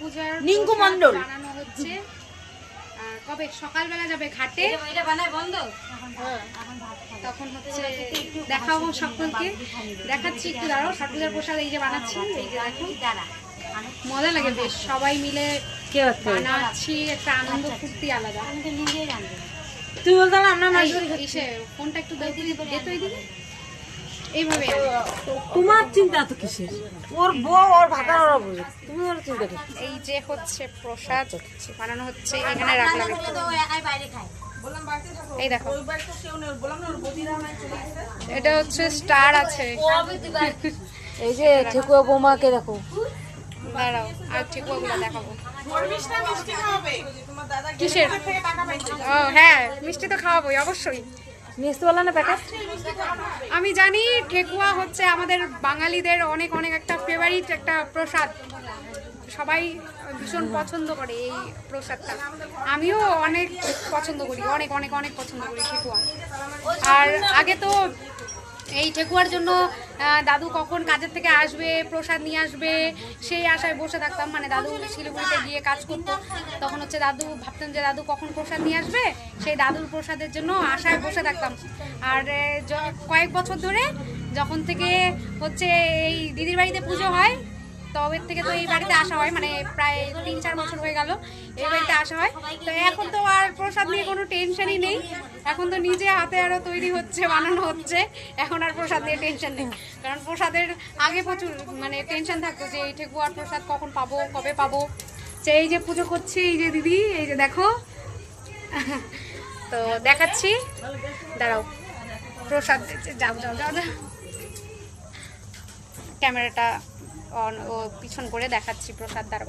পূজার নিঙ্কু মণ্ডল বানানো হচ্ছে। কবে সকালবেলা যাবে ঘাটে, তখন হচ্ছে দেখাবো সকলকে, দেখাচ্ছি একটু দাঁড়াও। ছট পূজার প্রসাদ এই যে বানাচ্ছি, এই যে দেখো মজা লাগে বেশ, সবাই মিলে বানাচ্ছি, একটা আনন্দ ফুর্তি আলাদা। তুই বলতো না আমরা এসে ফোনটা একটু দে তো এইদিকে, এইভাবে তোমার চিন্তা তো কিসের? ওর বউ ওর ভাতা ওরা বুঝে, তুমি ওর চিন্তা কি? এই যে হচ্ছে প্রসাদ বানানো হচ্ছে, এখানে রাখলাম একটু। এই দেখো এটা হচ্ছে স্টার আছে, এই যে ঠেকুয়া বৌমাকে দেখো, দাঁড়াও আর ঠেকুয়াগুলো দেখাবো। কিসের? ও হ্যাঁ, মিষ্টি তো খাওয়াবোই অবশ্যই। মিষ্টি বলা না প্যাকেট। আমি জানি ঠেকুয়া হচ্ছে আমাদের বাঙালিদের অনেক অনেক একটা ফেভারিট একটা প্রসাদ, সবাই ভীষণ পছন্দ করে এই প্রসাদটা, আমিও অনেক পছন্দ করি, অনেক অনেক অনেক পছন্দ করি ঠেকুয়া। আর আগে তো এই ঠেকুয়ার জন্য দাদু কখন কাজের থেকে আসবে, প্রসাদ নিয়ে আসবে, সেই আশায় বসে থাকতাম। মানে দাদু শিলিগুড়িতে গিয়ে কাজ করতো, তখন হচ্ছে দাদু ভাবতাম যে দাদু কখন প্রসাদ নিয়ে আসবে, সেই দাদুর প্রসাদের জন্য আশায় বসে থাকতাম। আর কয়েক বছর ধরে যখন থেকে হচ্ছে এই দিদির বাড়িতে পুজো হয়, তবে থেকে তো এই বাড়িতে আসা হয়, মানে প্রায় 3-4 বছর হয়ে গেল এই বাড়িতে আসা হয়। তো এখন তো আর প্রসাদ নিয়ে কোনো টেনশনই নেই, এখন তো নিজে হাতে আরও তৈরি হচ্ছে, বানানো হচ্ছে, এখন আর প্রসাদ নিয়ে টেনশন নেই। কারণ প্রসাদের আগে প্রচুর মানে টেনশন থাকতো যে এই ঠেকুয়ার প্রসাদ কখন পাবো, কবে পাবো। যে এই যে পুজো করছি, এই যে দিদি, এই যে দেখো তো দেখাচ্ছি, দাঁড়াও প্রসাদ যাও যাও যাও যাও, ক্যামেরাটা অন ও পিছন করে দেখাচ্ছি প্রসাদ। দাঁড়াও